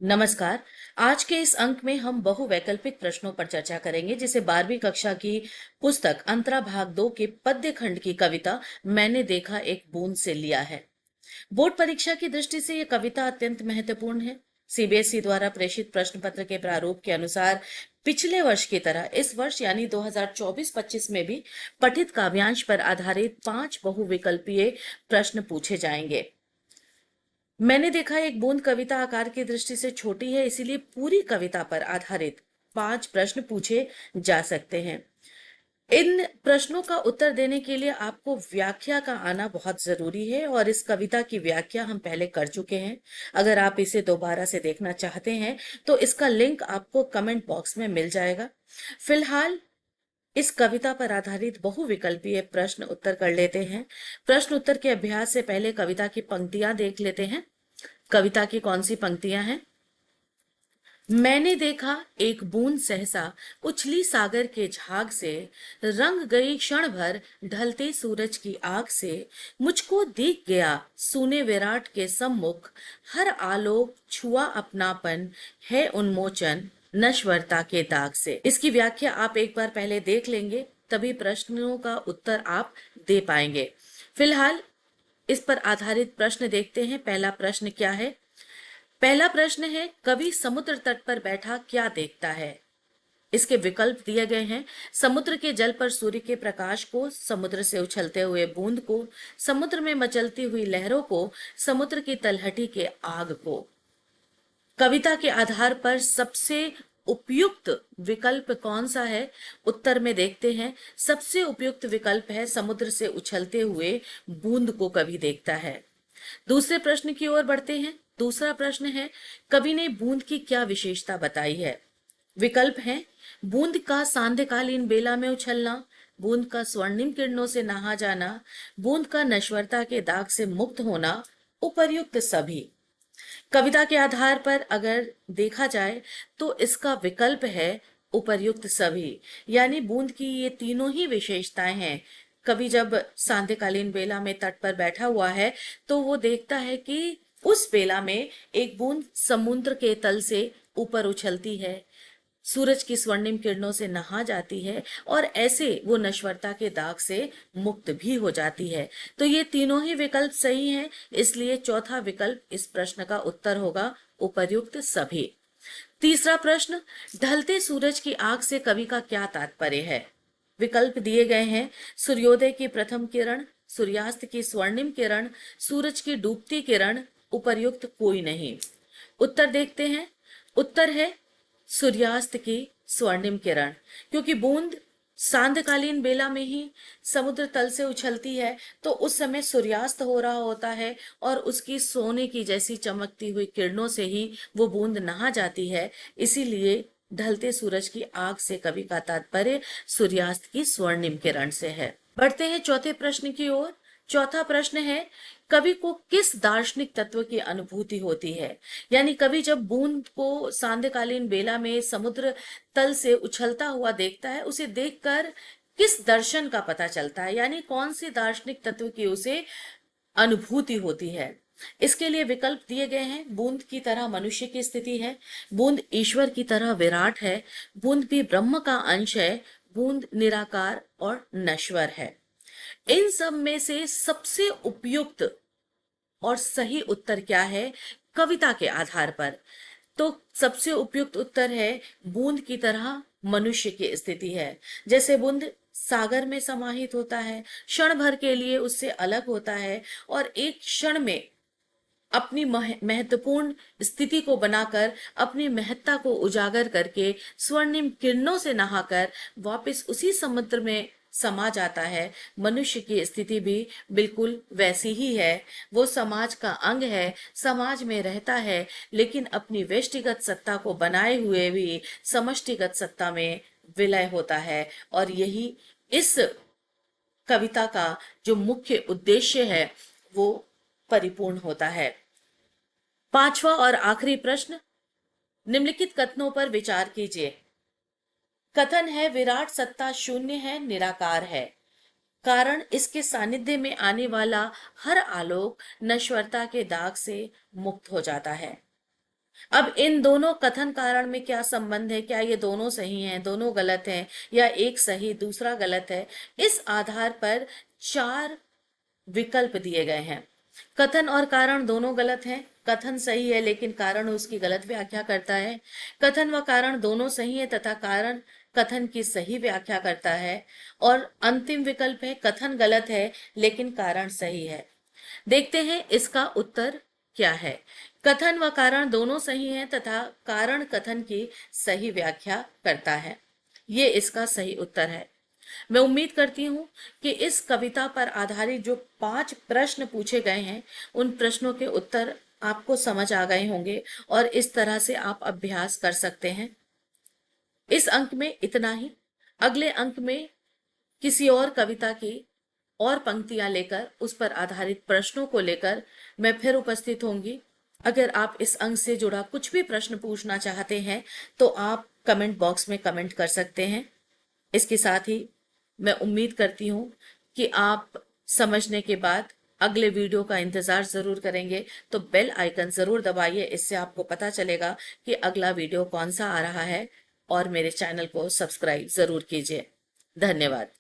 नमस्कार। आज के इस अंक में हम बहुवैकल्पिक प्रश्नों पर चर्चा करेंगे जिसे 12वीं कक्षा की पुस्तक अंतरा भाग 2 के पद्य खंड की कविता मैंने देखा एक बूंद से लिया है। बोर्ड परीक्षा की दृष्टि से यह कविता अत्यंत महत्वपूर्ण है। सीबीएसई द्वारा प्रेषित प्रश्न पत्र के प्रारूप के अनुसार पिछले वर्ष की तरह इस वर्ष यानी 2024-25 में भी पठित काव्यांश पर आधारित 5 बहुविकल्पीय प्रश्न पूछे जाएंगे। मैंने देखा एक बूंद कविता आकार की दृष्टि से छोटी है, इसीलिए पूरी कविता पर आधारित 5 प्रश्न पूछे जा सकते हैं। इन प्रश्नों का उत्तर देने के लिए आपको व्याख्या का आना बहुत जरूरी है और इस कविता की व्याख्या हम पहले कर चुके हैं। अगर आप इसे दोबारा से देखना चाहते हैं तो इसका लिंक आपको कमेंट बॉक्स में मिल जाएगा। फिलहाल इस कविता पर आधारित बहुविकल्पीय प्रश्न उत्तर कर लेते हैं। प्रश्न उत्तर के अभ्यास से पहले कविता की पंक्तियां देख लेते हैं। कविता की कौन सी पंक्तियां हैं? मैंने देखा एक बूंद सहसा उछली सागर के झाग से, रंग गई क्षण भर ढलते सूरज की आग से, मुझको दिख गया सूने विराट के सम्मुख, हर आलोक छुआ अपनापन है उन्मोचन नश्वरता के दाग से। इसकी व्याख्या आप एक बार पहले देख लेंगे, तभी प्रश्नों का उत्तर आप दे पाएंगे। फिलहाल इस पर आधारित प्रश्न देखते हैं। पहला प्रश्न क्या है? पहला प्रश्न है, कवि समुद्र तट पर बैठा क्या देखता है? इसके विकल्प दिए गए हैं। समुद्र के जल पर सूर्य के प्रकाश को, समुद्र से उछलते हुए बूंद को, समुद्र में मचलती हुई लहरों को, समुद्र की तलहटी के आग को। कविता के आधार पर सबसे उपयुक्त विकल्प कौन सा है? उत्तर में देखते हैं। सबसे उपयुक्त विकल्प है समुद्र से उछलते हुए बूंद को कवि देखता है। दूसरे प्रश्न की ओर बढ़ते हैं। दूसरा प्रश्न है, कवि ने बूंद की क्या विशेषता बताई है? विकल्प हैं, बूंद का सांध्यकालीन बेला में उछलना, बूंद का स्वर्णिम किरणों से नहा जाना, बूंद का नश्वरता के दाग से मुक्त होना, उपर्युक्त सभी। कविता के आधार पर अगर देखा जाए तो इसका विकल्प है उपर्युक्त सभी, यानी बूंद की ये तीनों ही विशेषताएं हैं। कवि जब सांध्यकालीन बेला में तट पर बैठा हुआ है तो वो देखता है कि उस बेला में एक बूंद समुद्र के तल से ऊपर उछलती है, सूरज की स्वर्णिम किरणों से नहा जाती है और ऐसे वो नश्वरता के दाग से मुक्त भी हो जाती है। तो ये तीनों ही विकल्प सही हैं, इसलिए चौथा विकल्प इस प्रश्न का उत्तर होगा उपर्युक्त सभी। तीसरा प्रश्न, ढलते सूरज की आग से कवि का क्या तात्पर्य है? विकल्प दिए गए हैं, सूर्योदय की प्रथम किरण, सूर्यास्त की स्वर्णिम किरण, सूरज की डूबती किरण, उपर्युक्त कोई नहीं। उत्तर देखते हैं। उत्तर है सूर्यास्त की स्वर्णिम किरण, क्योंकि बूंद सांध्यकालीन बेला में ही समुद्र तल से उछलती है तो उस समय सूर्यास्त हो रहा होता है और उसकी सोने की जैसी चमकती हुई किरणों से ही वो बूंद नहा जाती है। इसीलिए ढलते सूरज की आग से कवि का तात्पर्य सूर्यास्त की स्वर्णिम किरण से है। बढ़ते हैं चौथे प्रश्न की ओर। चौथा प्रश्न है, कवि को किस दार्शनिक तत्व की अनुभूति होती है? यानी कवि जब बूंद को सांध्यकालीन बेला में समुद्र तल से उछलता हुआ देखता है, उसे देखकर किस दर्शन का पता चलता है, यानी कौन से दार्शनिक तत्व की उसे अनुभूति होती है? इसके लिए विकल्प दिए गए हैं। बूंद की तरह मनुष्य की स्थिति है, बूंद ईश्वर की तरह विराट है, बूंद भी ब्रह्म का अंश है, बूंद निराकार और नश्वर है। इन सब में से सबसे उपयुक्त और सही उत्तर क्या है कविता के आधार पर? तो सबसे उपयुक्त उत्तर है बूंद की तरह मनुष्य की स्थिति है। जैसे बूंद सागर में समाहित होता है, क्षण भर के लिए उससे अलग होता है और एक क्षण में अपनी महत्वपूर्ण स्थिति को बनाकर अपनी महत्ता को उजागर करके स्वर्णिम किरणों से नहाकर वापस उसी समुद्र में समा जाता है। मनुष्य की स्थिति भी बिल्कुल वैसी ही है। वो समाज का अंग है, समाज में रहता है, लेकिन अपनी व्यष्टिगत सत्ता को बनाए हुए भी समष्टिगत सत्ता में विलय होता है। और यही इस कविता का जो मुख्य उद्देश्य है वो परिपूर्ण होता है। पांचवा और आखिरी प्रश्न, निम्नलिखित कथनों पर विचार कीजिए। कथन है, विराट सत्ता शून्य है, निराकार है, कारण इसके सानिध्य में आने वाला हर आलोक नश्वरता के दाग से मुक्त हो जाता है। अब इन दोनों कथन कारण में क्या संबंध है, क्या ये दोनों सही हैं, दोनों गलत हैं, या एक सही दूसरा गलत है, इस आधार पर चार विकल्प दिए गए हैं। कथन और कारण दोनों गलत हैं, कथन सही है लेकिन कारण उसकी गलत व्याख्या करता है। कथन व कारण दोनों सही है तथा कारण कथन की सही व्याख्या करता है। और अंतिम विकल्प है कथन गलत है लेकिन कारण सही है। देखते हैं इसका उत्तर क्या है। कथन व कारण दोनों सही हैं तथा कारण कथन की सही व्याख्या करता है। ये इसका सही उत्तर है। मैं उम्मीद करती हूँ कि इस कविता पर आधारित जो 5 प्रश्न पूछे गए हैं, उन प्रश्नों के उत्तर आपको समझ आ गए होंगे और इस तरह से आप अभ्यास कर सकते हैं। इस अंक में इतना ही। अगले अंक में किसी और कविता की और पंक्तियां लेकर उस पर आधारित प्रश्नों को लेकर मैं फिर उपस्थित होंगी। अगर आप इस अंक से जुड़ा कुछ भी प्रश्न पूछना चाहते हैं तो आप कमेंट बॉक्स में कमेंट कर सकते हैं। इसके साथ ही मैं उम्मीद करती हूँ कि आप समझने के बाद अगले वीडियो का इंतजार जरूर करेंगे, तो बेल आइकन जरूर दबाइए। इससे आपको पता चलेगा कि अगला वीडियो कौन सा आ रहा है, और मेरे चैनल को सब्सक्राइब जरूर कीजिए। धन्यवाद।